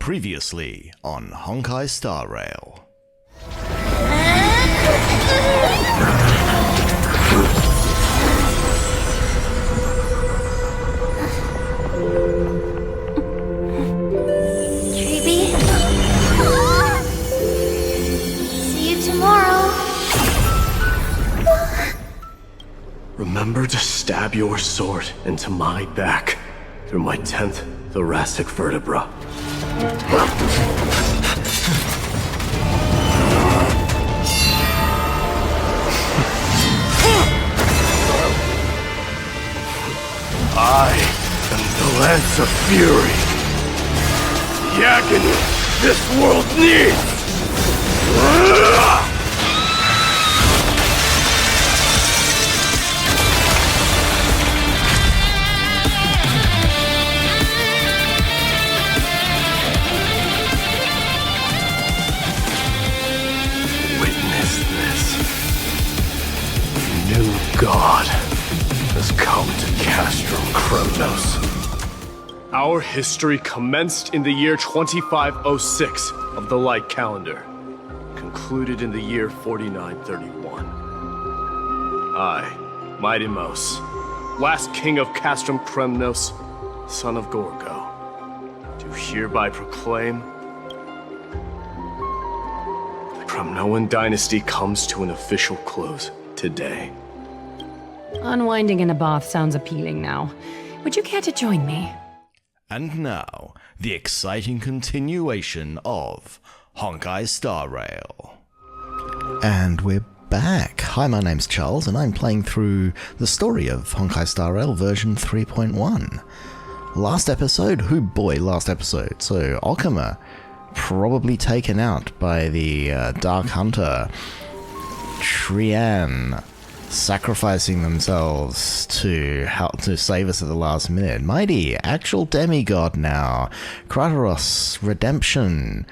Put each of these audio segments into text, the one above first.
Previously on Honkai Star Rail. Tribi? See you tomorrow. Remember to stab your sword into my back through my 10th thoracic vertebra. I am the Lance of Fury. The agony this world needs! God has come to Castrum Kremnos. Our history commenced in the year 2506 of the Light Calendar, concluded in the year 4931. I, Mydei, last king of Castrum Kremnos, son of Gorgo, do hereby proclaim the Kremnoan dynasty comes to an official close today. Unwinding in a bath sounds appealing now. Would you care to join me? And now, the exciting continuation of Honkai Star Rail. And we're back. Hi, my name's Charles, and I'm playing through the story of Honkai Star Rail version 3.1. Last episode? Oh boy, last episode. So, Okuma, probably taken out by the Dark Hunter. Trianne sacrificing themselves to help to save us at the last minute. Mydei, actual demigod now. Kratos, redemption.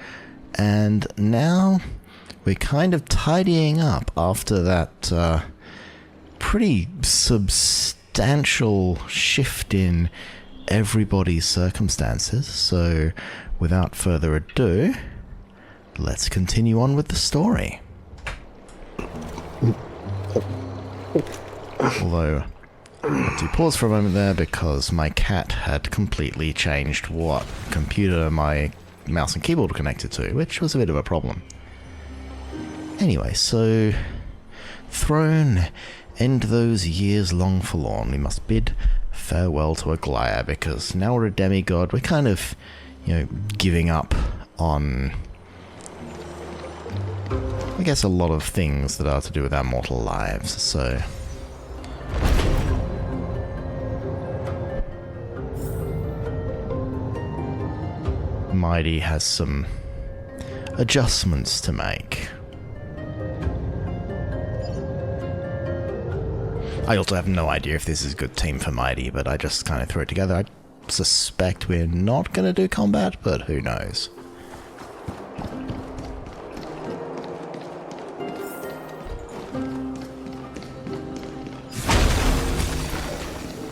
And now we're kind of tidying up after that pretty substantial shift in everybody's circumstances. So without further ado, let's continue on with the story. Although, I had to pause for a moment there because my cat had completely changed what computer my mouse and keyboard were connected to, which was a bit of a problem. Anyway, so, Throne, end those years long forlorn, we must bid farewell to Aglaia, because now we're a demigod, we're kind of, giving up on, I guess, a lot of things that are to do with our mortal lives, so Mydei has some adjustments to make. I also have no idea if this is a good team for Mydei, but I just kind of threw it together. I suspect we're not going to do combat, but who knows.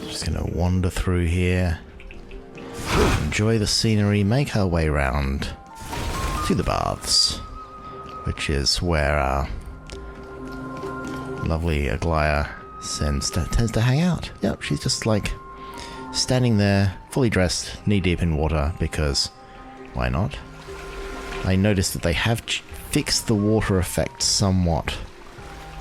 Just going to wander through here. Enjoy the scenery, make our way round to the baths, which is where our lovely Aglaia tends to hang out. Yep, she's just like standing there, fully dressed, knee-deep in water, because why not? I noticed that they have fixed the water effect somewhat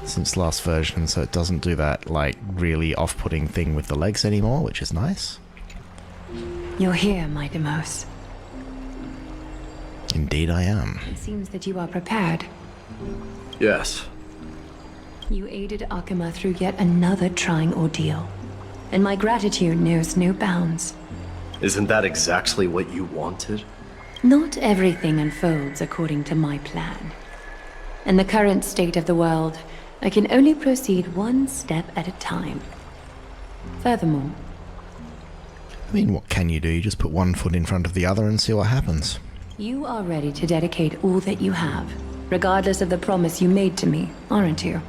since last version, so it doesn't do that like really off-putting thing with the legs anymore, which is nice. You're here, Mydei. Indeed I am. It seems that you are prepared. Yes. You aided Akuma through yet another trying ordeal, and my gratitude knows no bounds. Isn't that exactly what you wanted? Not everything unfolds according to my plan. In the current state of the world, I can only proceed one step at a time. Furthermore, I mean, what can you do? You just put one foot in front of the other and see what happens. you are ready to dedicate all that you have, regardless of the promise you made to me, aren't you?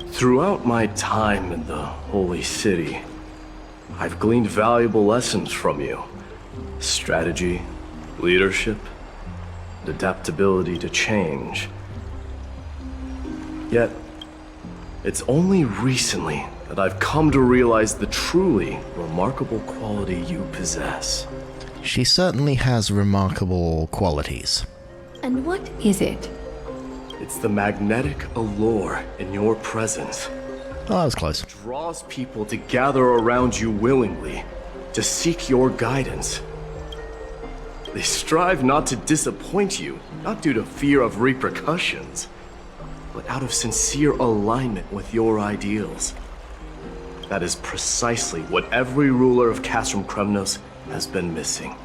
Throughout my time in the Holy City, I've gleaned valuable lessons from you. Strategy, leadership, and adaptability to change. Yet, it's only recently that I've come to realize the truly remarkable quality you possess. She certainly has remarkable qualities. And what is it? It's the magnetic allure in your presence. Oh, that was close. It draws people to gather around you willingly, to seek your guidance. They strive not to disappoint you, not due to fear of repercussions, but out of sincere alignment with your ideals. That is precisely what every ruler of Castrum Kremnos has been missing.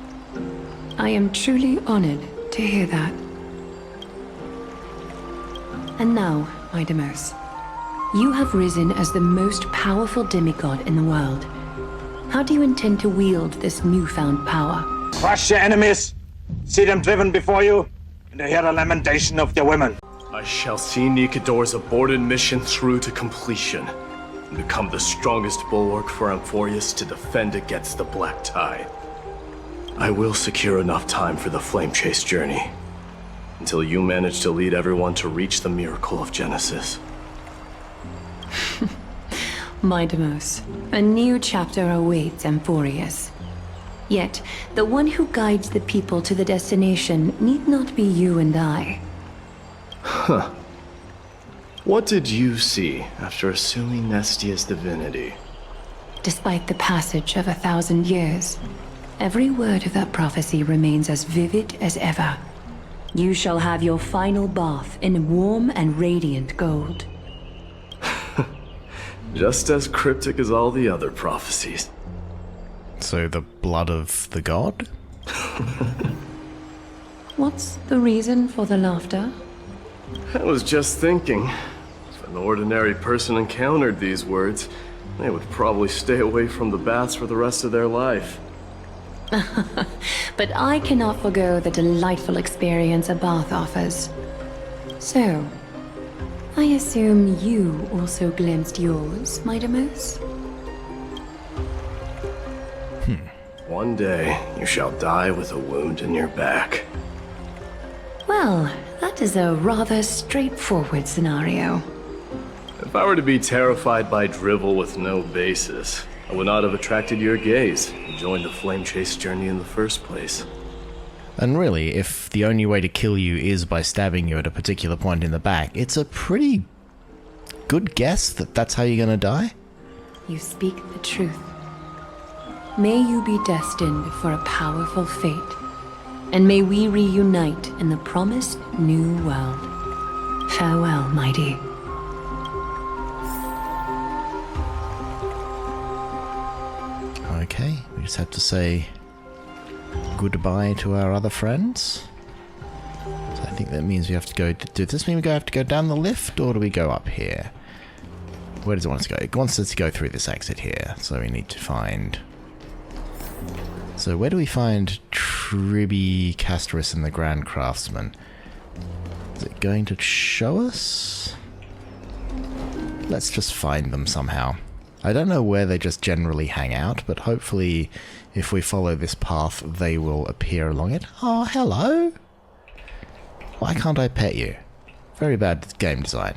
I am truly honored to hear that. And now, Mydei, you have risen as the most powerful demigod in the world. How do you intend to wield this newfound power? Crush your enemies, see them driven before you, and hear the lamentation of their women. I shall see Nikador's aborted mission through to completion, and become the strongest bulwark for Amphorius to defend against the Black Tide. I will secure enough time for the Flame Chase journey, until you manage to lead everyone to reach the miracle of Genesis. Mydei, a new chapter awaits Amphorius. Yet, the one who guides the people to the destination need not be you and I. What did you see after assuming Nestia's divinity? Despite the passage of 1,000 years, every word of that prophecy remains as vivid as ever. You shall have your final bath in warm and radiant gold. Just as cryptic as all the other prophecies. So the blood of the god? What's the reason for the laughter? I was just thinking, if an ordinary person encountered these words, they would probably stay away from the baths for the rest of their life. But I cannot forgo the delightful experience a bath offers. So, I assume you also glimpsed yours, Mydei? One day, you shall die with a wound in your back. Well, that is a rather straightforward scenario. If I were to be terrified by drivel with no basis, I would not have attracted your gaze and joined the Flame Chase journey in the first place. And really, if the only way to kill you is by stabbing you at a particular point in the back, it's a pretty good guess that that's how you're gonna die. You speak the truth. May you be destined for a powerful fate, and may we reunite in the promised new world. Farewell, Mydei. Okay, we just have to say goodbye to our other friends. So I think that means we have to go... Does this mean we have to go down the lift, or do we go up here? Where does it want us to go? It wants us to go through this exit here, so we need to find... So where do we find Tribi, Castorus, and the Grand Craftsman? Is it going to show us? Let's just find them somehow. I don't know where they just generally hang out, but hopefully if we follow this path, they will appear along it. Oh, hello! Why can't I pet you? Very bad game design.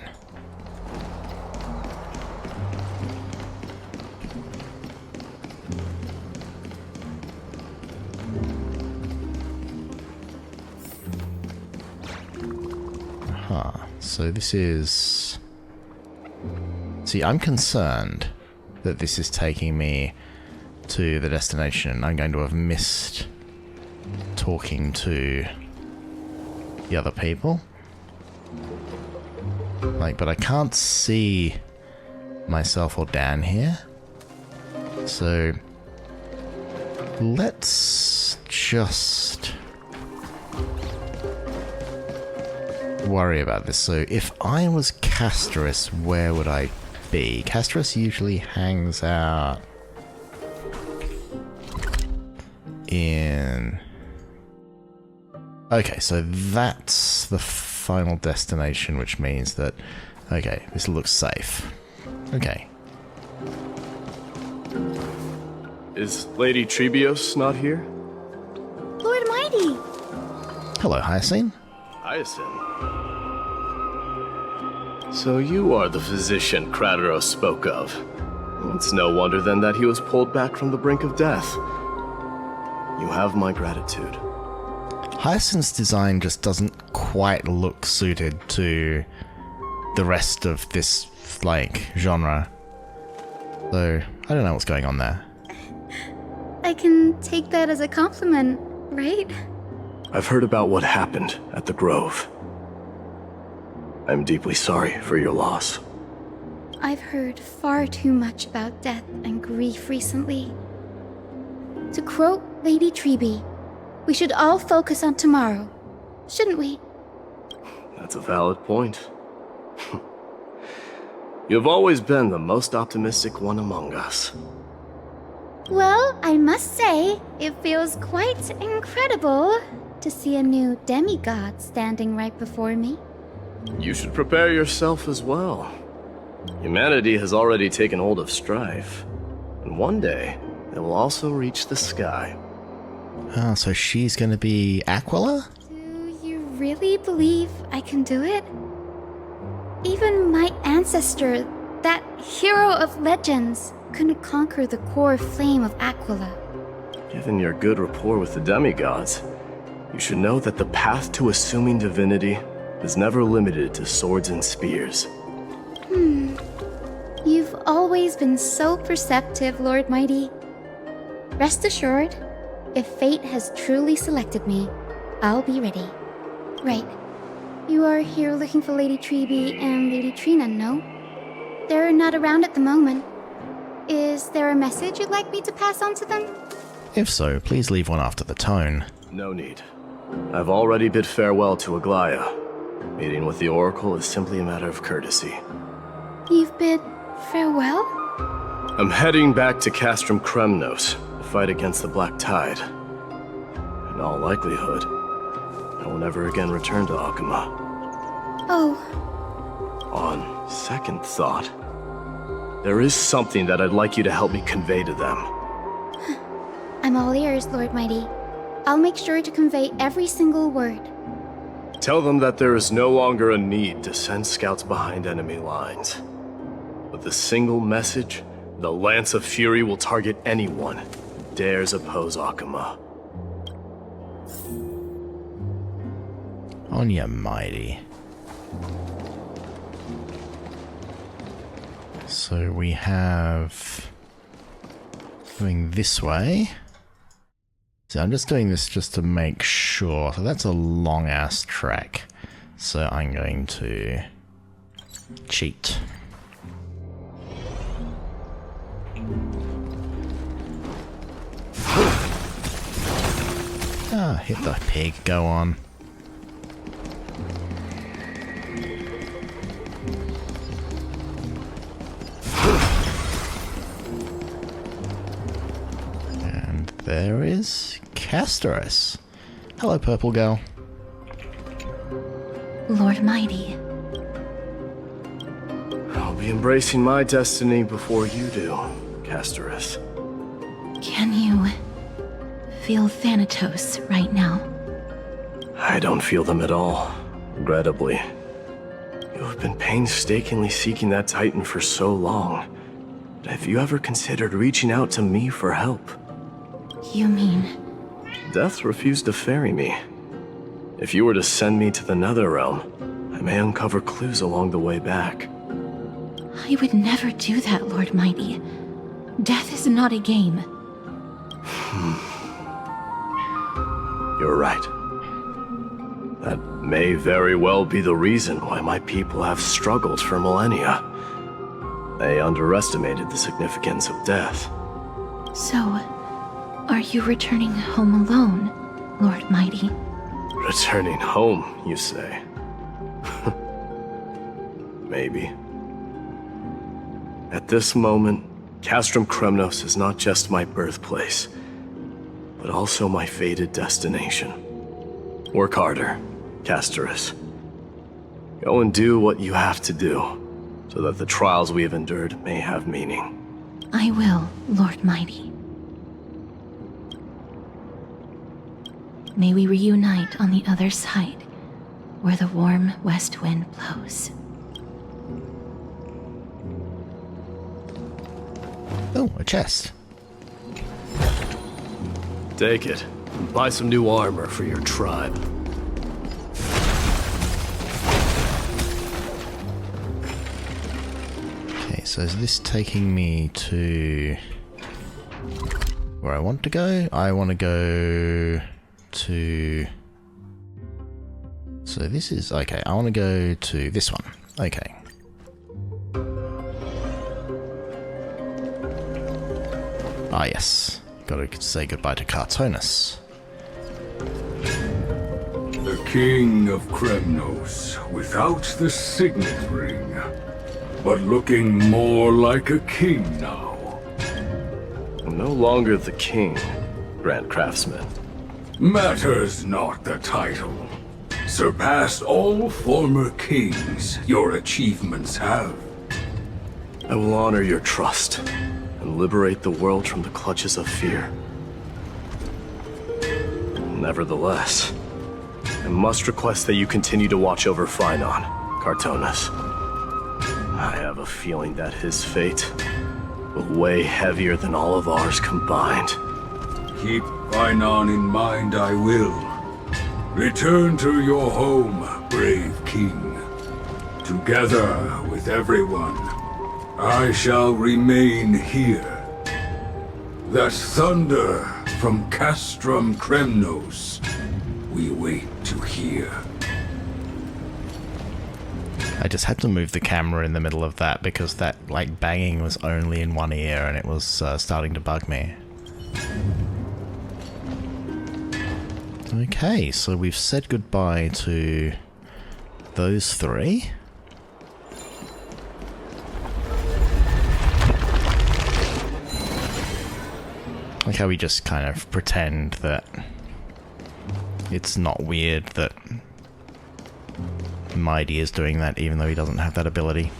So this is... See, I'm concerned that this is taking me to the destination. I'm going to have missed talking to the other people. Like, but I can't see myself or Dan here. So let's just worry about this. So if I was Castorus, where would I be? Castorus usually hangs out in... Okay, so that's the final destination, which means that... Okay, this looks safe. Okay. Is Lady Tribios not here? Lord Mydei, Hello, Hyacinth. Hyacinth. So you are the physician Kratos spoke of. It's no wonder then that he was pulled back from the brink of death. You have my gratitude. Hyacinth's design just doesn't quite look suited to the rest of this, like, genre. So, I don't know what's going on there. I can take that as a compliment, right? I've heard about what happened at the Grove. I'm deeply sorry for your loss. I've heard far too much about death and grief recently. To quote Lady Tribi, we should all focus on tomorrow, shouldn't we? That's a valid point. You've always been the most optimistic one among us. Well, I must say, it feels quite incredible to see a new demigod standing right before me. You should prepare yourself as well. Humanity has already taken hold of strife, and one day it will also reach the sky. Ah, so she's gonna be Aquila? Do you really believe I can do it? Even my ancestor, that hero of legends, couldn't conquer the core flame of Aquila. Given your good rapport with the demigods, you should know that the path to assuming divinity is never limited to swords and spears. You've always been so perceptive, Lord Mighty. Rest assured, if fate has truly selected me, I'll be ready. Right. You are here looking for Lady Tribi and Lady Trianne, no? They're not around at the moment. Is there a message you'd like me to pass on to them? If so, please leave one after the tone. No need. I've already bid farewell to Aglaya. Meeting with the Oracle is simply a matter of courtesy. You've bid farewell? I'm heading back to Castrum Kremnos to fight against the Black Tide. In all likelihood, I will never again return to Akuma. Oh, On second thought, there is something that I'd like you to help me convey to them. I'm all ears, Lord Mighty. I'll make sure to convey every single word. Tell them that there is no longer a need to send scouts behind enemy lines. With a single message, the Lance of Fury will target anyone who dares oppose Akuma. On ya, Mighty. So we have... going this way. So I'm just doing this just to make sure. So that's a long-ass track. So I'm going to cheat. Ah, hit the pig, go on. And there is Casterus. Hello, purple girl. Lord Mighty. I'll be embracing my destiny before you do, Casterus. Can you feel Thanatos right now? I don't feel them at all, regrettably. You have been painstakingly seeking that Titan for so long. But have you ever considered reaching out to me for help? You mean... Death refused to ferry me. If you were to send me to the Netherrealm, I may uncover clues along the way back. I would never do that, Lord Mighty. Death is not a game. You're right. That may very well be the reason why my people have struggled for millennia. They underestimated the significance of death. So, are you returning home alone, Lord Mighty? Returning home, you say? Maybe. At this moment, Castrum Kremnos is not just my birthplace, but also my fated destination. Work harder, Casterus. Go and do what you have to do, so that the trials we have endured may have meaning. I will, Lord Mighty. may we reunite on the other side, where the warm west wind blows. Oh, a chest. Take it. And buy some new armor for your tribe. Okay, so is this taking me to where I want to go? I want to go to... So this is... Okay, I want to go to this one. Okay. Ah, yes. Gotta say goodbye to Cartonus. The king of Kremnos, without the signet ring, but looking more like a king now. I'm no longer the king, Grand Craftsman. Matters not the title. Surpassed all former kings your achievements have. I will honor your trust and liberate the world from the clutches of fear. Nevertheless, I must request that you continue to watch over Phrynon, Cartonus. I have a feeling that his fate will weigh heavier than all of ours combined. Keep Phrynon in mind, I will. Return to your home, brave king. Together with everyone, I shall remain here. That thunder from Castrum Kremnos we wait to hear. I just had to move the camera in the middle of that because that, like, banging was only in one ear and it was starting to bug me. Okay, so we've said goodbye to those three. Like how we just kind of pretend that it's not weird that Mydei is doing that even though he doesn't have that ability.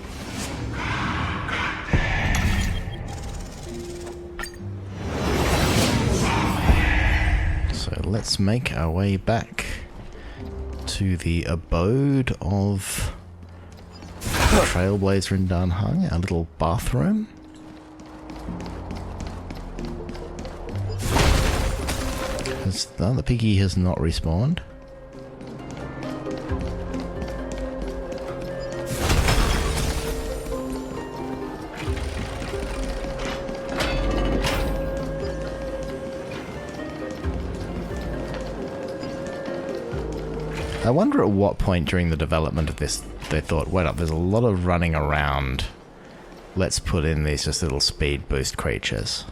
So let's make our way back to the abode of Trailblazer and Danhung, our little bathroom. The piggy has not respawned. I wonder at what point during the development of this they thought, wait up, there's a lot of running around. Let's put in these just little speed boost creatures.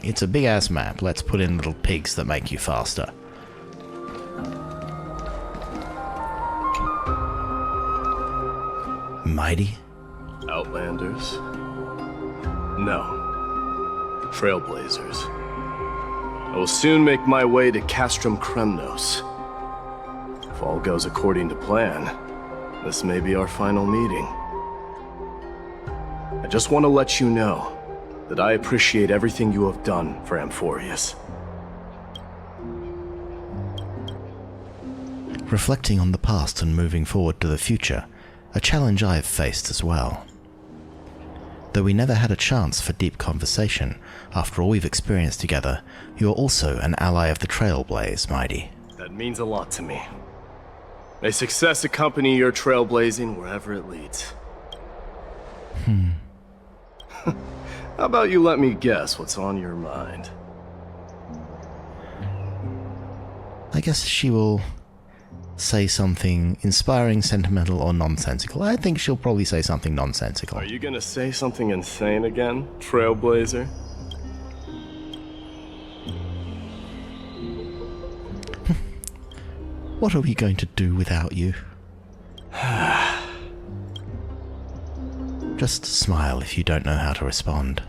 It's a big ass map. Let's put in little pigs that make you faster. Mydei? Outlanders? No. Trailblazers. I will soon make my way to Castrum Kremnos. If all goes according to plan, this may be our final meeting. I just want to let you know that I appreciate everything you have done for Amphorius. Reflecting on the past and moving forward to the future, a challenge I have faced as well. Though we never had a chance for deep conversation, after all we've experienced together, you are also an ally of the Trailblaze, Mydei. That means a lot to me. May success accompany your trailblazing wherever it leads. How about you let me guess what's on your mind? I guess she will say something inspiring, sentimental, or nonsensical. I think she'll probably say something nonsensical. Are you gonna say something insane again, Trailblazer? What are we going to do without you? Just smile if you don't know how to respond.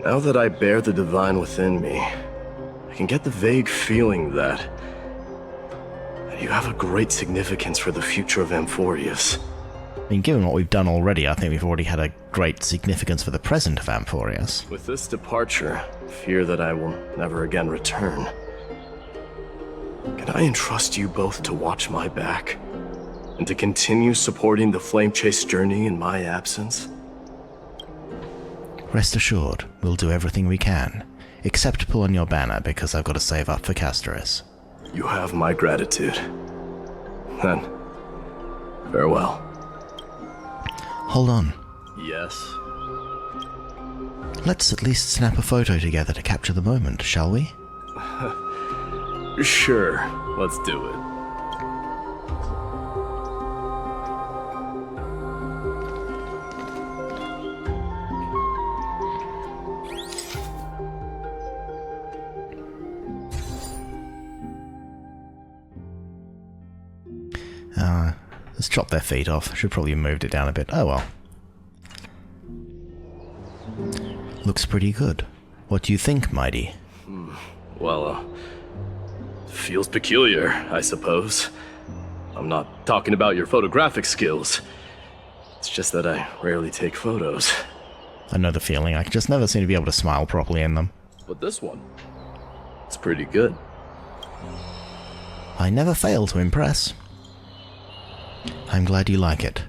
Now that I bear the divine within me, I can get the vague feeling that you have a great significance for the future of Amphorius. mean, given what we've done already, I think we've already had a great significance for the present of Amphorius. With this departure, fear that I will never again return. Can I entrust you both to watch my back? And to continue supporting the Flame Chase journey in my absence? Rest assured, we'll do everything we can, except pull on your banner because I've got to save up for Castoris. You have my gratitude. Then, farewell. Hold on. Yes? Let's at least snap a photo together to capture the moment, shall we? Sure, let's do it. Let's chop their feet off. Should probably have moved it down a bit. Oh well. Looks pretty good. What do you think, Mydei? Well, feels peculiar, I suppose. I'm not talking about your photographic skills. It's just that I rarely take photos. I know the feeling. I just never seem to be able to smile properly in them. But this one, it's pretty good. I never fail to impress. I'm glad you like it.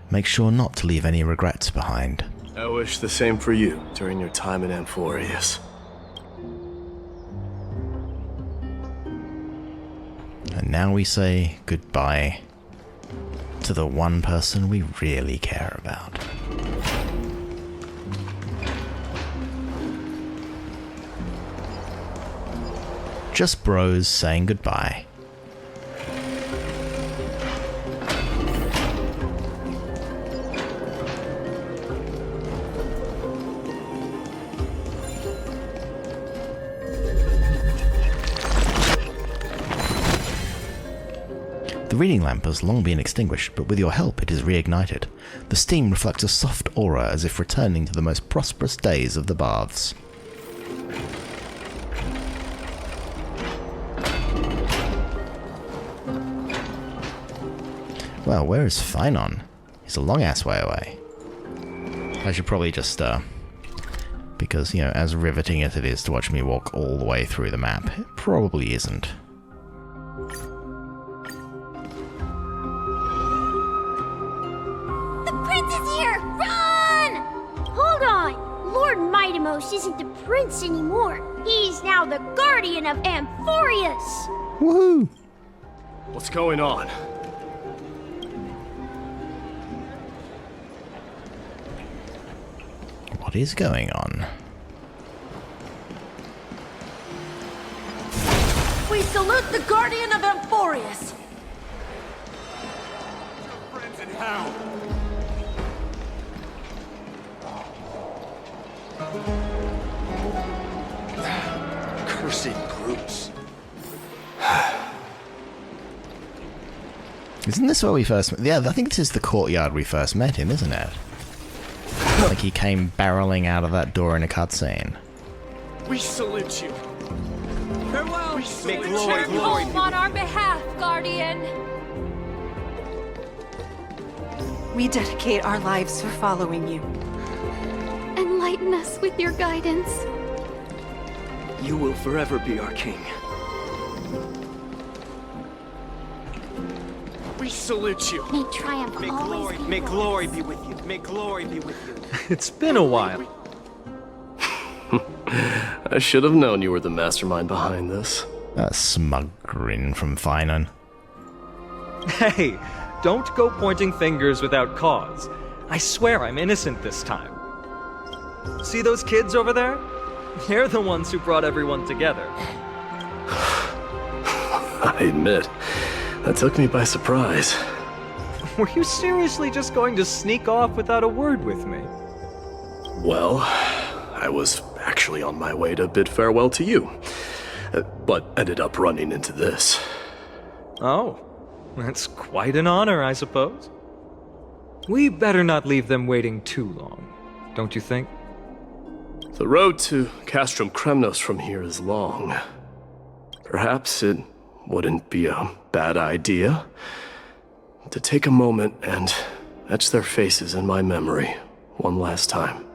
Make sure not to leave any regrets behind. I wish the same for you during your time in Amphorius. And now we say goodbye to the one person we really care about. Just bros saying goodbye. The reading lamp has long been extinguished, but with your help it is reignited. The steam reflects a soft aura as if returning to the most prosperous days of the baths. Well, where is Finon? He's a long-ass way away. I should probably just, because, you know, as riveting as it is to watch me walk all the way through the map, it probably isn't. Isn't the prince anymore. He's now the guardian of Amphorius. Woohoo! What's going on? What is going on? We salute the guardian of Amphorius. Friends in hell. Cursed brutes. Isn't this where we first met? Yeah, I think this is the courtyard we first met in, isn't it? Like he came barreling out of that door in a cutscene. We salute you. Farewell. Make glory, glory on our behalf, guardian. We dedicate our lives for following you. Enlighten us with your guidance. You will forever be our king. We salute you. May triumph always be May yours. glory be with you. May glory be with you. It's been a while. I should have known you were the mastermind behind this. A smug grin from Finon. Hey, don't go pointing fingers without cause. I swear I'm innocent this time. See those kids over there? They're the ones who brought everyone together. I admit, that took me by surprise. Were you seriously just going to sneak off without a word with me? Well, I was actually on my way to bid farewell to you, but ended up running into this. Oh, that's quite an honor, I suppose. We better not leave them waiting too long, don't you think? The road to Castrum Kremnos from here is long. Perhaps it wouldn't be a bad idea to take a moment and Etch their faces in my memory one last time.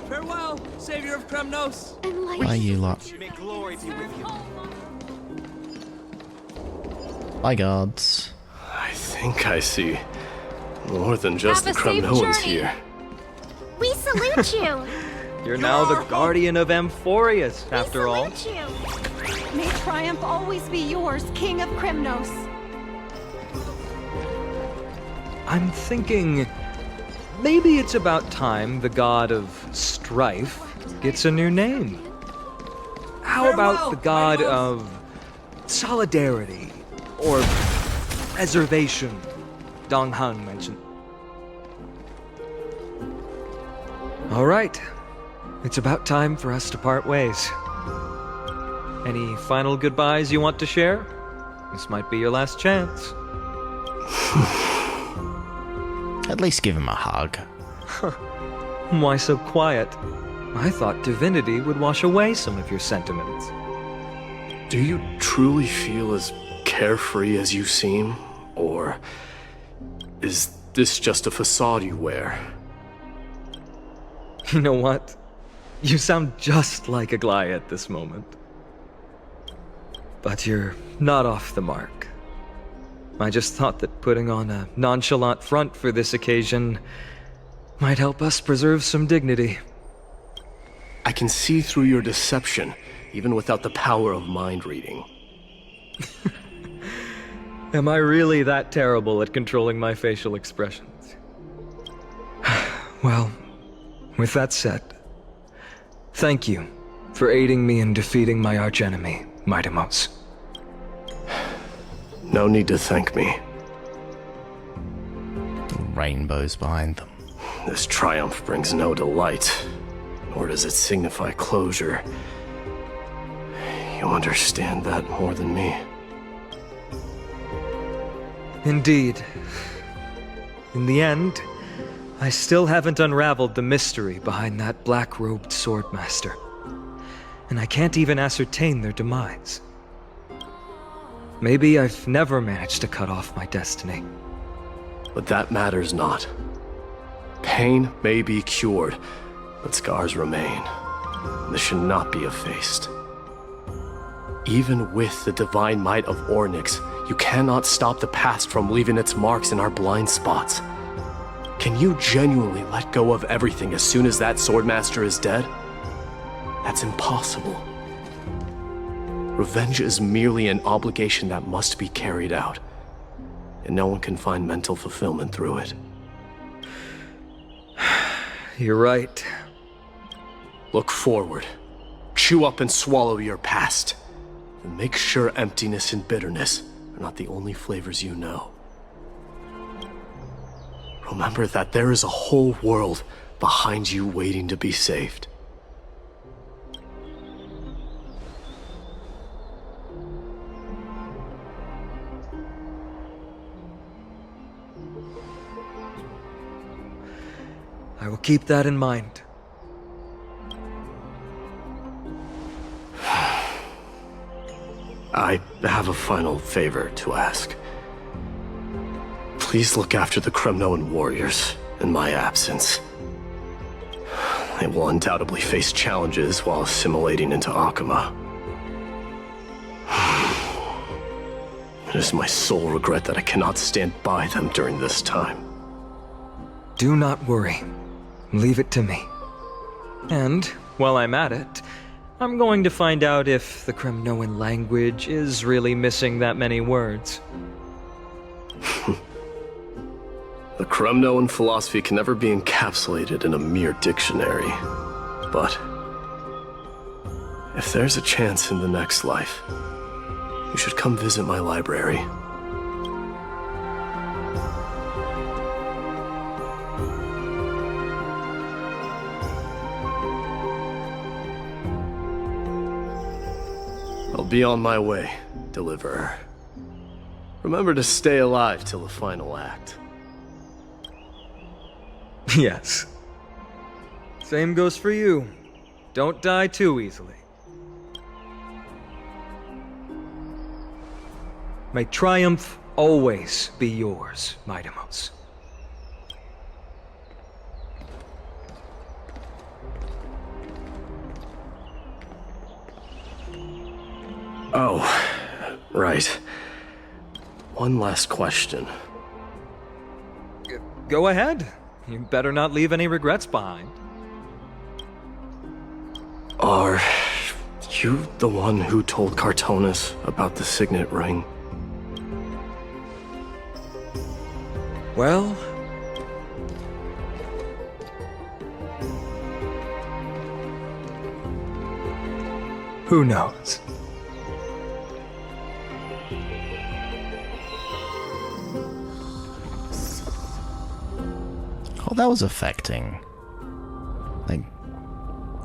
Farewell, savior of Kremnos. Bye, you lot. May glory be with you. Bye, gods. I think I see more than just the Have a safe Kremnoans journey. here. We salute you. You're now the guardian of Amphorius, after all. We salute you. May triumph always be yours, King of Kremnos. I'm thinking maybe it's about time the god of strife gets a new name. How about the god of solidarity or preservation? Dong Han mentioned. All right, it's about time for us to part ways. Any final goodbyes you want to share? This might be your last chance. At least give him a hug. Why so quiet? I thought divinity would wash away some of your sentiments. Do you truly feel as carefree as you seem? Or is this just a facade you wear? You know what? You sound just like a Glai at this moment. But you're not off the mark. I just thought that putting on a nonchalant front for this occasion might help us preserve some dignity. I can see through your deception, even without the power of mind reading. Am I really that terrible at controlling my facial expressions? Well, with that said, thank you for aiding me in defeating my archenemy, Mydei. No need to thank me. Rainbows behind them. This triumph brings no delight, nor does it signify closure. You understand that more than me. Indeed. In the end, I still haven't unraveled the mystery behind that black-robed swordmaster. And I can't even ascertain their demise. Maybe I've never managed to cut off my destiny. But that matters not. Pain may be cured, but scars remain. This should not be effaced. Even with the divine might of Ornyx, you cannot stop the past from leaving its marks in our blind spots. Can you genuinely let go of everything as soon as that swordmaster is dead? That's impossible. Revenge is merely an obligation that must be carried out, and no one can find mental fulfillment through it. You're right. Look forward. Chew up and swallow your past. And make sure emptiness and bitterness are not the only flavors you know. Remember that there is a whole world behind you waiting to be saved. I will keep that in mind. I have a final favor to ask. Please look after the Kremnoan warriors in my absence. They will undoubtedly face challenges while assimilating into Akama. It is my sole regret that I cannot stand by them during this time. Do not worry. Leave it to me. And, while I'm at it, I'm going to find out if the Kremnoan language is really missing that many words. The Kremnoan philosophy can never be encapsulated in a mere dictionary. But if there's a chance in the next life, you should come visit my library. I'll be on my way, Deliverer. Remember to stay alive till the final act. Yes. Same goes for you. Don't die too easily. May triumph always be yours, Mydei. Oh, right. One last question. Go ahead. You better not leave any regrets behind. Are you the one who told Cartonis about the signet ring? Well... who knows? Oh, that was affecting. Like,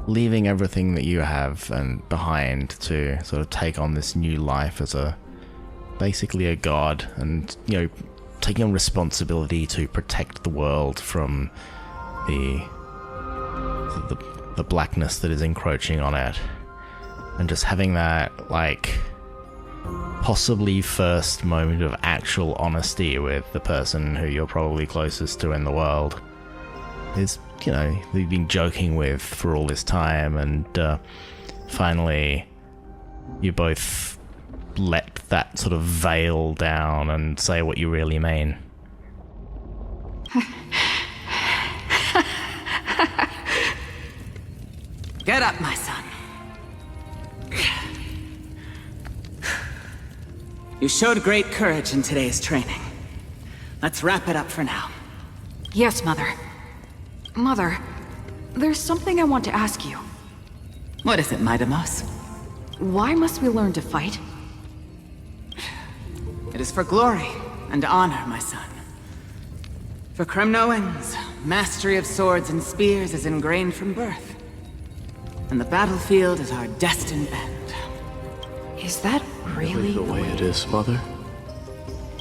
leaving everything that you have and behind to sort of take on this new life as basically a god, and, you know, taking on responsibility to protect the world from the blackness that is encroaching on it, and just having that, like, possibly first moment of actual honesty with the person who you're probably closest to in the world is, you know, you've been joking with for all this time, and finally you both let that sort of veil down and say what you really mean. Get up, my son. You showed great courage in today's training. Let's wrap it up for now. Yes, Mother. Mother, there's something I want to ask you. What is it, Mydei? Why must we learn to fight? It is for glory and honor, my son. For Kremnoans, mastery of swords and spears is ingrained from birth. And the battlefield is our destined end. Is that really the way it is, Mother?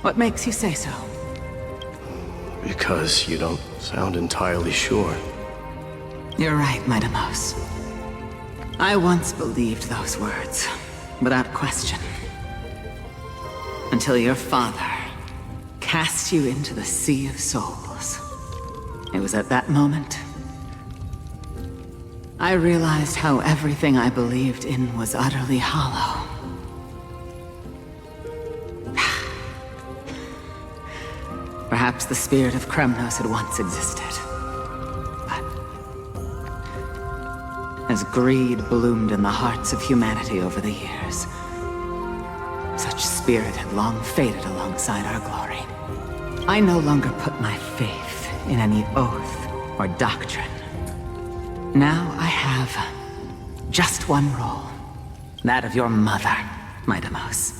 What makes you say so? Because you don't sound entirely sure. You're right, Mydei. I once believed those words, without question. Until your father cast you into the Sea of Souls. It was at that moment I realized how everything I believed in was utterly hollow. Perhaps the spirit of Kremnos had once existed. But as greed bloomed in the hearts of humanity over the years, such spirit had long faded alongside our glory. I no longer put my faith in any oath or doctrine. Now I have just one role. That of your mother, Mydei.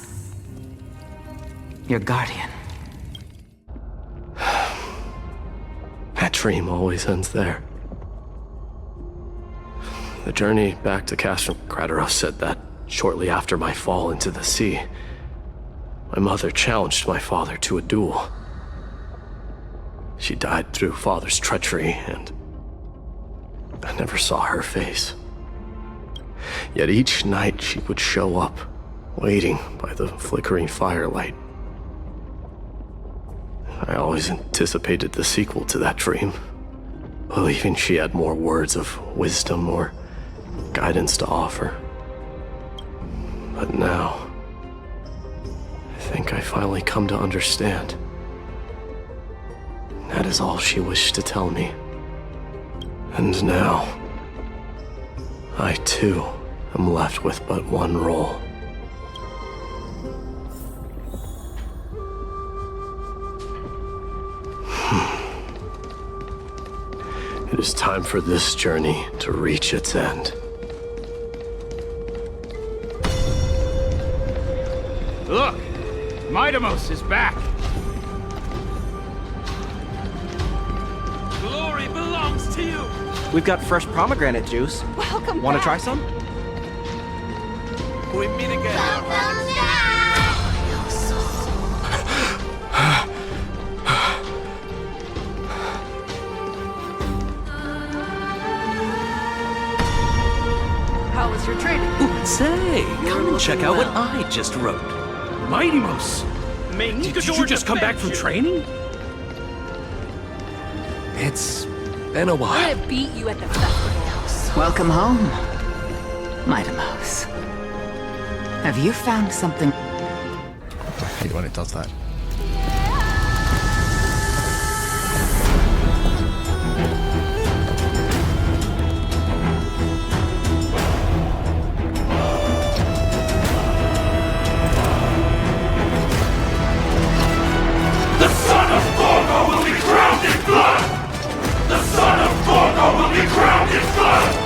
Your guardian. That dream always ends there. The journey back to Castrum Krateros said that shortly after my fall into the sea, my mother challenged my father to a duel. She died through father's treachery, and I never saw her face. Yet each night she would show up, waiting by the flickering firelight. I always anticipated the sequel to that dream, believing she had more words of wisdom or guidance to offer. But now, I think I finally come to understand. That is all she wished to tell me. And now, I too am left with but one role. It is time for this journey to reach its end. Look! Mydei is back! Glory belongs to you! We've got fresh pomegranate juice. Welcome Want to back. try some? We meet again! How was your training? Ooh, say, come and check out what I just wrote. Mydei! main Did you just come back from training? It's been a while. I beat you at the festival. Welcome home, Mydei. Have you found something? I hate when it does that. The son of Gorgo will be drowned in blood! The son of Gorgo will be drowned in blood!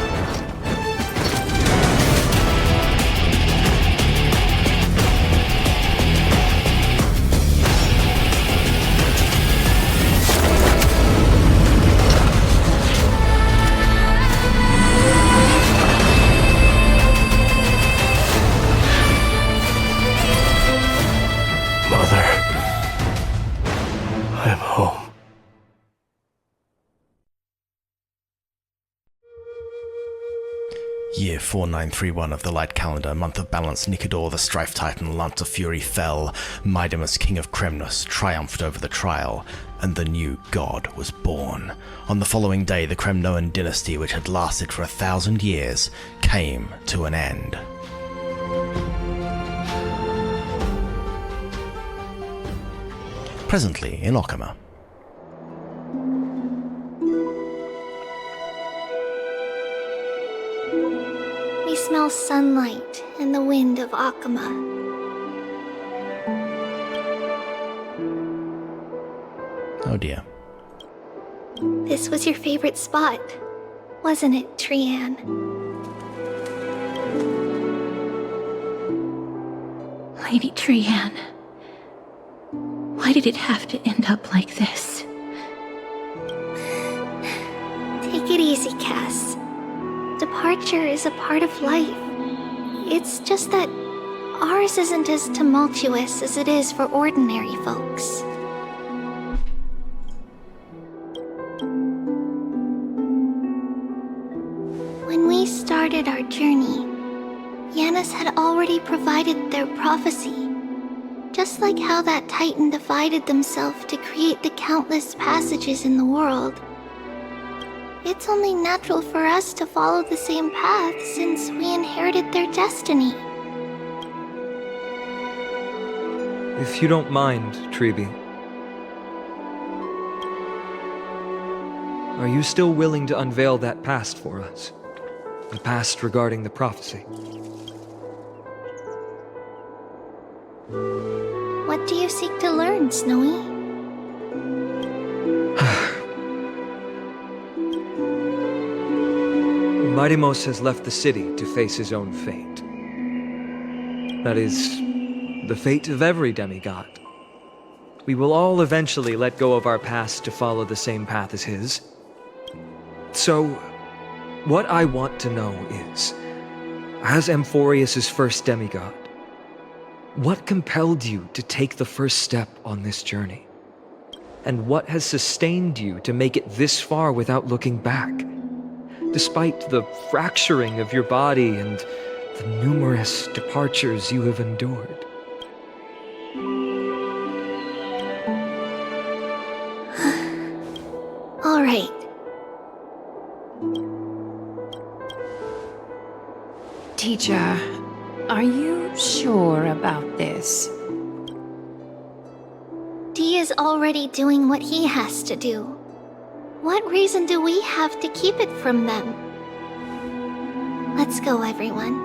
Mother, I am home. Year 4931 of the Light Calendar, month of balance, Nikador, the Strife Titan, Lance of Fury fell, Mydei, king of Kremnos, triumphed over the trial, and the new god was born. On the following day, the Kremnoan dynasty, which had lasted for 1,000 years, came to an end. Presently in Okama. We smell sunlight and the wind of Akama. Oh dear. This was your favorite spot, wasn't it, Trianne? Lady Trianne, why did it have to end up like this? Take it easy, Cass. Departure is a part of life. It's just that ours isn't as tumultuous as it is for ordinary folks. When we started our journey, Yanis had already provided their prophecy. Just like how that Titan divided themselves to create the countless passages in the world. It's only natural for us to follow the same path since we inherited their destiny. If you don't mind, Tribi, are you still willing to unveil that past for us? The past regarding the prophecy? What do you seek to learn, Snowy? Mydei has left the city to face his own fate. That is, the fate of every demigod. We will all eventually let go of our past to follow the same path as his. So, what I want to know is, as Amphorius' first demigod, what compelled you to take the first step on this journey? And what has sustained you to make it this far without looking back? Despite the fracturing of your body and the numerous departures you have endured. All right. Teacher, are you sure about this? Dee is already doing what he has to do. What reason do we have to keep it from them? Let's go, everyone.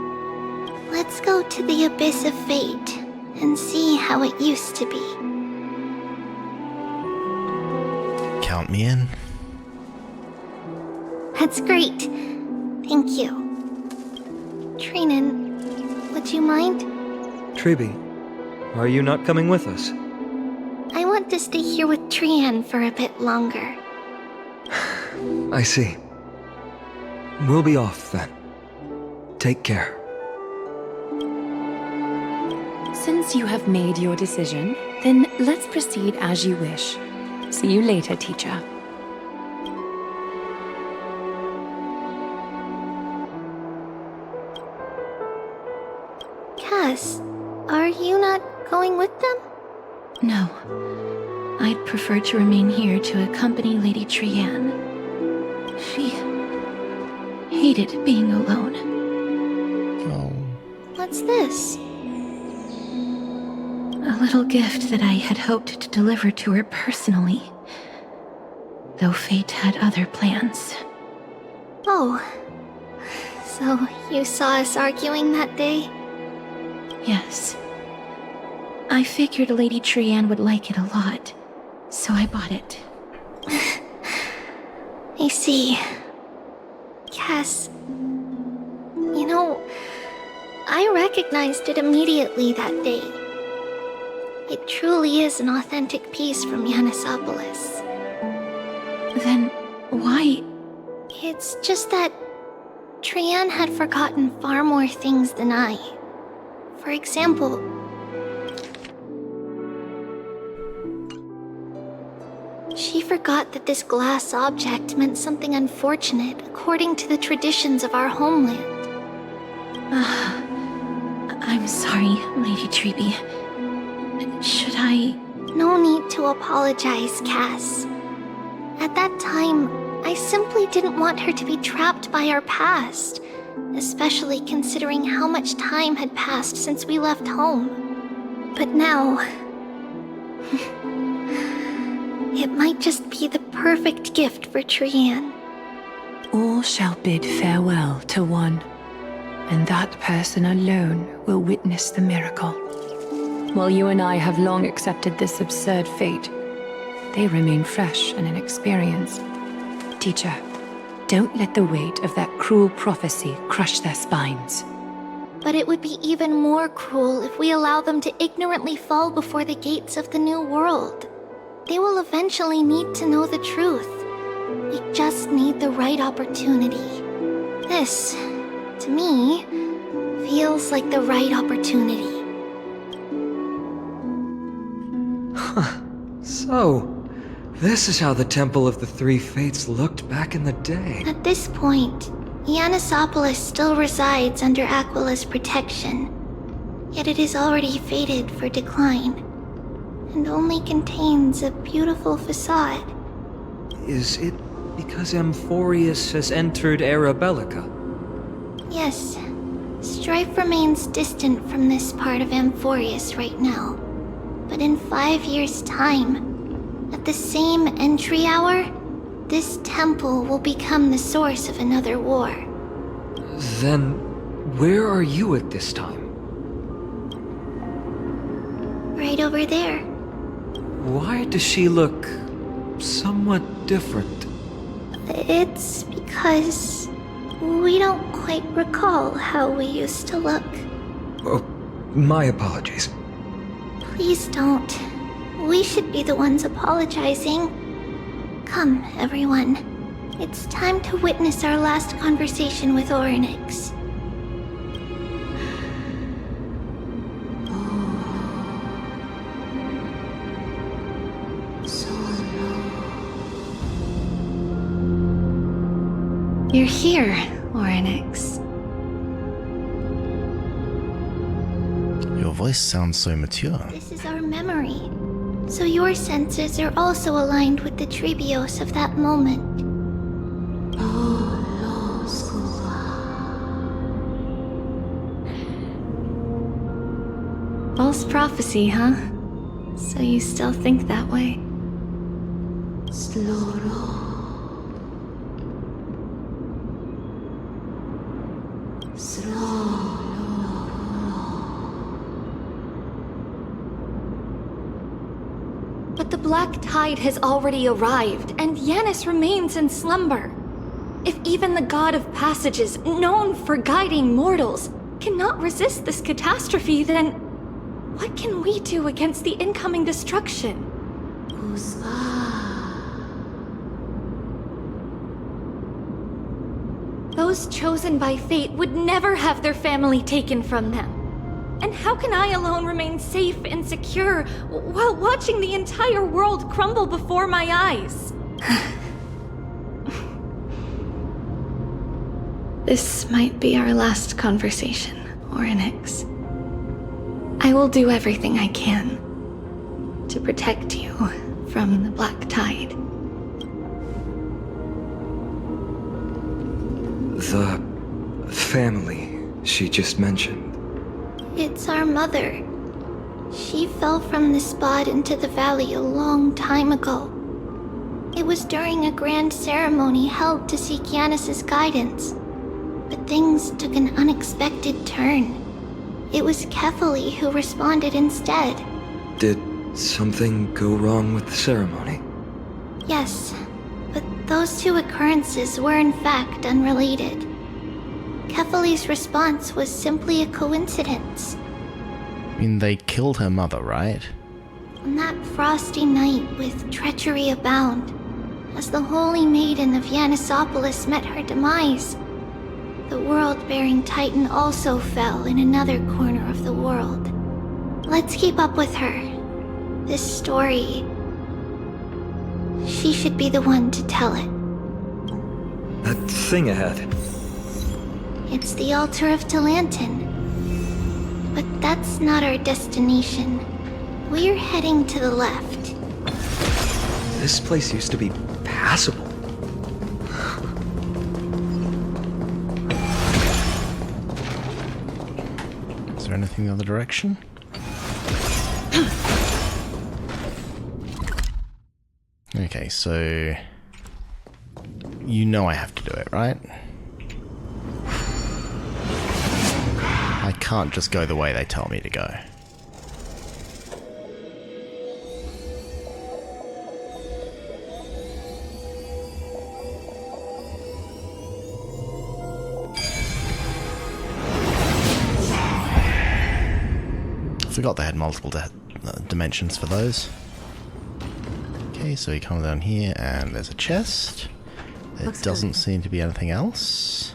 Let's go to the abyss of fate and see how it used to be. Count me in. That's great. Thank you. Trianne, would you mind? Tribi, are you not coming with us? I want to stay here with Trianne for a bit longer. I see. We'll be off then. Take care. Since you have made your decision, then let's proceed as you wish. See you later, teacher. Cass, are you not going with them? No. I'd prefer to remain here to accompany Lady Trianne. She hated being alone. Oh. What's this? A little gift that I had hoped to deliver to her personally. Though fate had other plans. Oh. So, you saw us arguing that day? Yes. I figured Lady Trianne would like it a lot, so I bought it. I see. Cass... You know, I recognized it immediately that day. It truly is an authentic piece from Yanisopolis. Then, why... It's just that Trianne had forgotten far more things than I. For example... She forgot that this glass object meant something unfortunate according to the traditions of our homeland. I'm sorry, Lady Tribi. Should I... No need to apologize, Cass. At that time, I simply didn't want her to be trapped by our past, especially considering how much time had passed since we left home. But now... it might just be the perfect gift for Trianne. All shall bid farewell to one, and that person alone will witness the miracle. While you and I have long accepted this absurd fate, they remain fresh and inexperienced. Teacher, don't let the weight of that cruel prophecy crush their spines. But it would be even more cruel if we allow them to ignorantly fall before the gates of the new world. They will eventually need to know the truth. We just need the right opportunity. This, to me, feels like the right opportunity. So, this is how the Temple of the Three Fates looked back in the day. At this point, Yanisopolis still resides under Aquila's protection. Yet it is already fated for decline, and only contains a beautiful facade. Is it because Amphorius has entered Era Bellica? Yes. Strife remains distant from this part of Amphorius right now. But in 5 years' time, at the same entry hour, this temple will become the source of another war. Then, where are you at this time? Right over there. Why does she look somewhat different? It's because we don't quite recall how we used to look. Oh, my apologies. Please don't. We should be the ones apologizing. Come, everyone. It's time to witness our last conversation with Orynyx. You're here, Orynyx. Your voice sounds so mature. This is our memory. So your senses are also aligned with the Tribios of that moment. False prophecy, huh? So you still think that way? But the black tide has already arrived, and Yanis remains in slumber. If even the god of passages, known for guiding mortals, cannot resist this catastrophe, then what can we do against the incoming destruction? Those chosen by fate would never have their family taken from them. And how can I alone remain safe and secure while watching the entire world crumble before my eyes? This might be our last conversation, Orynyx. I will do everything I can to protect you from the Black Tide. The family she just mentioned. It's our mother. She fell from the spot into the valley a long time ago. It was during a grand ceremony held to seek Yanis's guidance. But things took an unexpected turn. It was Kefali who responded instead. Did something go wrong with the ceremony? Yes, but those two occurrences were in fact unrelated. Kefali's response was simply a coincidence. I mean, they killed her mother, right? On that frosty night with treachery abound, as the Holy Maiden of Yanisopolis met her demise, the world-bearing Titan also fell in another corner of the world. Let's keep up with her. This story... she should be the one to tell it. That thing ahead. It's the altar of Talantin. But that's not our destination. We're heading to the left. This place used to be passable. Is there anything the other direction? Okay, so... you know I have to do it, right? I can't just go the way they tell me to go. I forgot they had multiple dimensions for those. Okay, so you come down here and there's a chest. There doesn't seem to be anything else.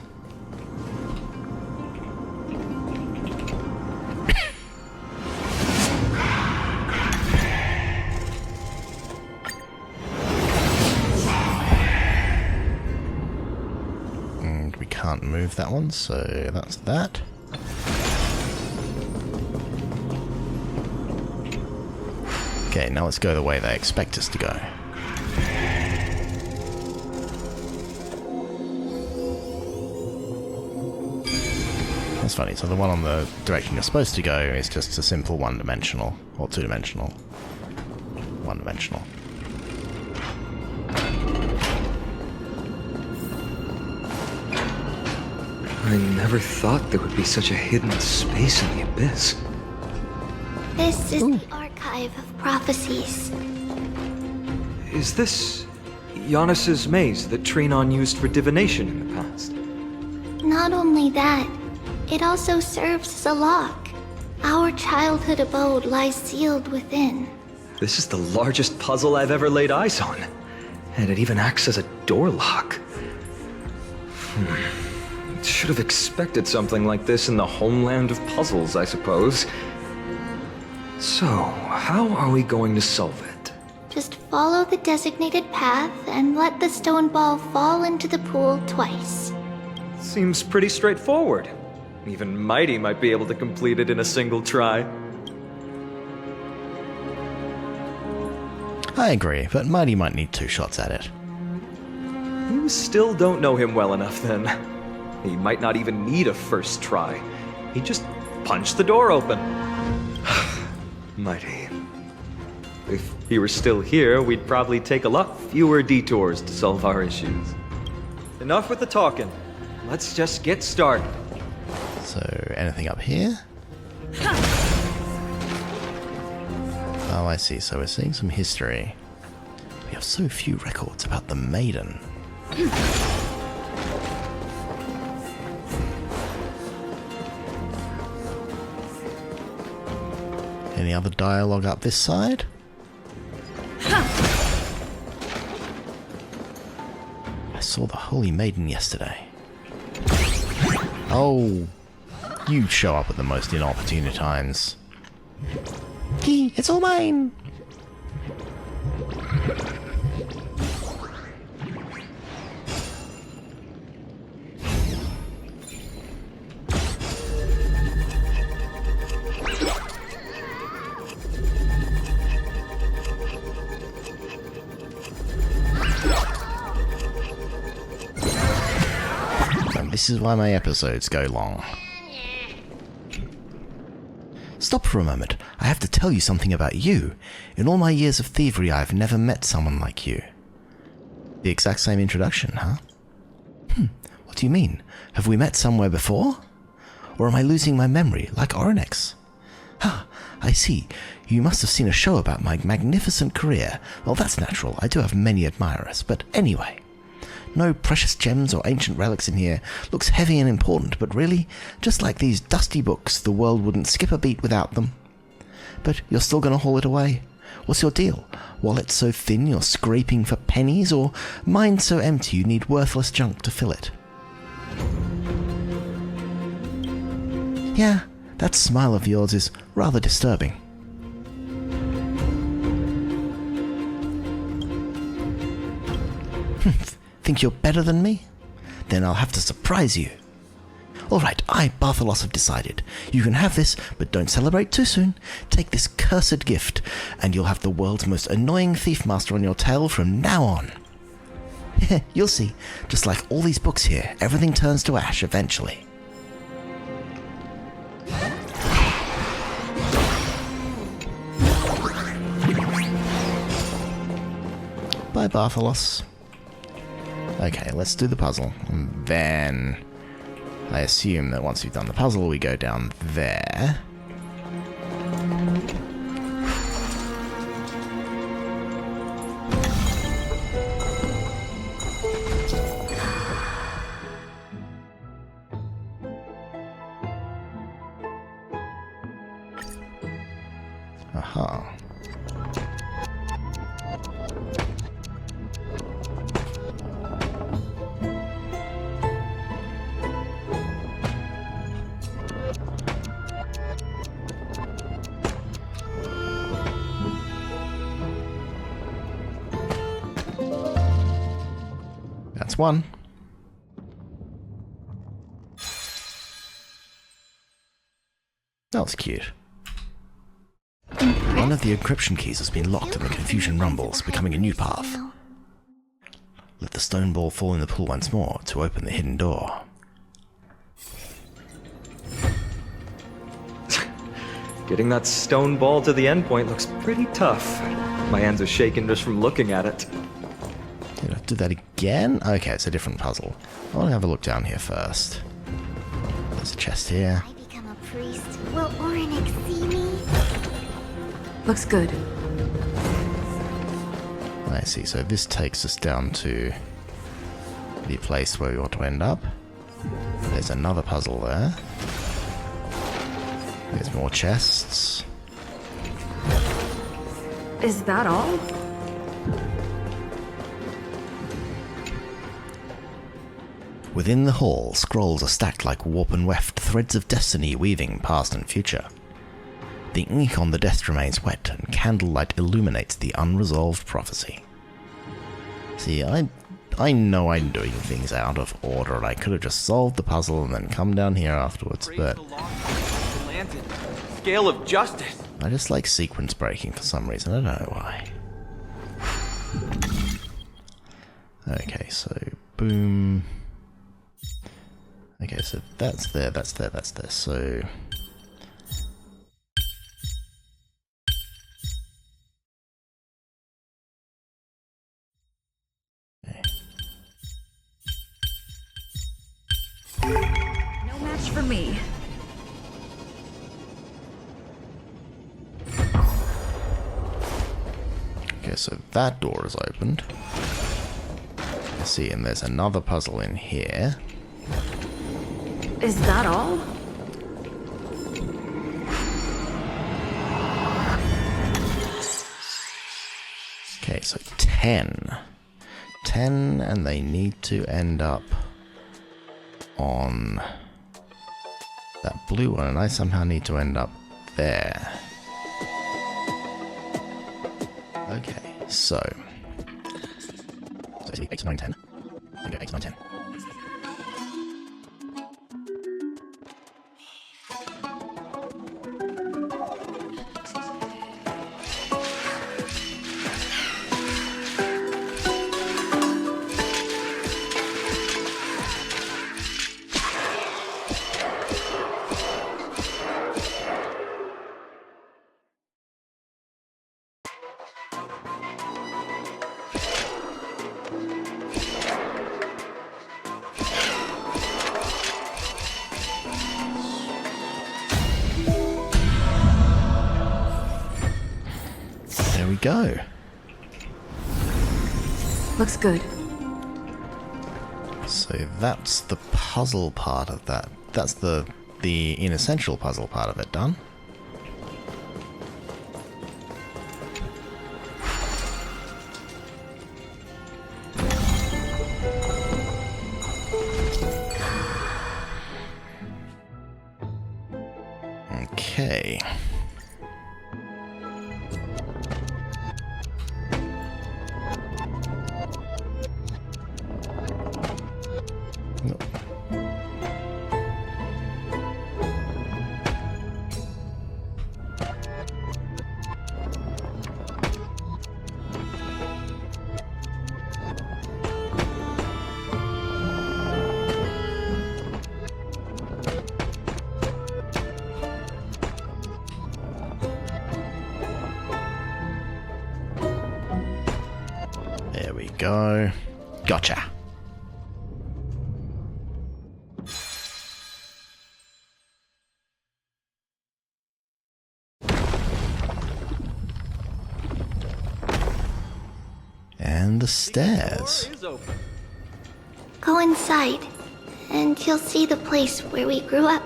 And we can't move that one, so that's that. Okay, now let's go the way they expect us to go. That's funny, so the one on the direction you're supposed to go is just a simple one-dimensional, or two-dimensional. One-dimensional. I never thought there would be such a hidden space in the abyss. This is the archive of prophecies. Is this Yanis's maze that Trianne used for divination in the past? Not only that, it also serves as a lock. Our childhood abode lies sealed within. This is the largest puzzle I've ever laid eyes on. And it even acts as a door lock. Should have expected something like this in the homeland of puzzles, I suppose. So, how are we going to solve it? Just follow the designated path and let the stone ball fall into the pool twice. Seems pretty straightforward. Even Mydei might be able to complete it in a single try. I agree, but Mydei might need 2 shots at it. You still don't know him well enough, then. He might not even need a first try. He just punched the door open. Mydei. If he were still here, we'd probably take a lot fewer detours to solve our issues. Enough with the talking. Let's just get started. So, anything up here? Oh, I see. So we're seeing some history. We have so few records about the Maiden. Any other dialogue up this side? I saw the Holy Maiden yesterday. Oh, you show up at the most inopportune times. Key, it's all mine! This is why my episodes go long. Stop for a moment. I have to tell you something about you. In all my years of thievery, I've never met someone like you. The exact same introduction, huh? What do you mean? Have we met somewhere before? Or am I losing my memory, like Oronex? I see. You must have seen a show about my magnificent career. Well, that's natural. I do have many admirers. But anyway, no precious gems or ancient relics in here. Looks heavy and important, but really, just like these dusty books, the world wouldn't skip a beat without them. But you're still going to haul it away? What's your deal? Wallet so thin you're scraping for pennies, or mind so empty you need worthless junk to fill it? Yeah, that smile of yours is rather disturbing. Think you're better than me? Then I'll have to surprise you. Alright, I, Bartholos, have decided. You can have this, but don't celebrate too soon. Take this cursed gift, and you'll have the world's most annoying thief master on your tail from now on. You'll see, just like all these books here, everything turns to ash eventually. Bye, Bartholos. Okay, let's do the puzzle, and then I assume that once we've done the puzzle, we go down there. Aha. That's one. That was cute. One of the encryption keys has been locked and the confusion rumbles, becoming a new path. Let the stone ball fall in the pool once more to open the hidden door. Getting that stone ball to the endpoint looks pretty tough. My hands are shaking just from looking at it. Did I do that again? Okay, it's a different puzzle. I want to have a look down here first. There's a chest here. I become a priest. Will Oronex see me? Looks good. I see, so this takes us down to the place where we want to end up. There's another puzzle there. There's more chests. Is that all? Within the hall, scrolls are stacked like warp and weft, threads of destiny weaving past and future. The ink on the desk remains wet, and candlelight illuminates the unresolved prophecy. See, I know I'm doing things out of order, and I could have just solved the puzzle and then come down here afterwards, but Scale of justice. I just like sequence breaking for some reason, I don't know why. Okay, so boom. Okay, so that's there, that's there, that's there, so... Okay. No match for me. Okay, so that door is opened. Let's see, and there's another puzzle in here. Is that all? Okay, so 10. 10, and they need to end up on that blue one, and I somehow need to end up there. Okay, so 8, 9, 10. Okay, 8, 9, 10. go. Looks good. So that's the puzzle part of that. That's the inessential puzzle part of it done. Okay. Nope. There we go. Gotcha. And the stairs. Go inside, and you'll see the place where we grew up.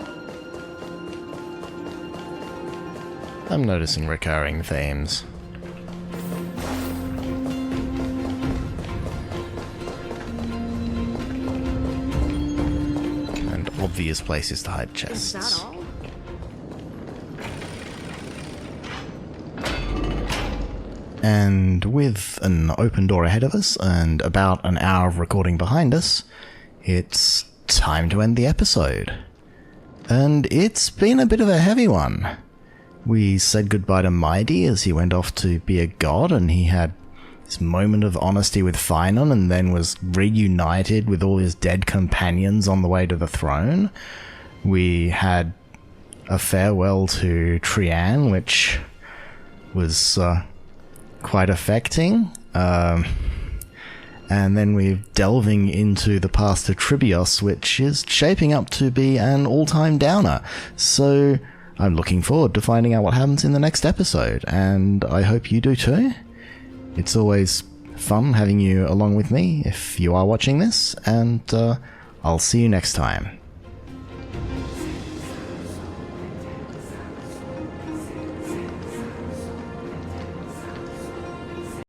I'm noticing recurring themes. And obvious places to hide chests. Is that all? And with an open door ahead of us and about an hour of recording behind us, it's time to end the episode. And it's been a bit of a heavy one. We said goodbye to Mydei as he went off to be a god, and he had this moment of honesty with Finon and then was reunited with all his dead companions on the way to the throne. We had a farewell to Trianne, which was quite affecting. And then we're delving into the past of Tribios, which is shaping up to be an all-time downer. So I'm looking forward to finding out what happens in the next episode, and I hope you do too. It's always fun having you along with me if you are watching this, and I'll see you next time.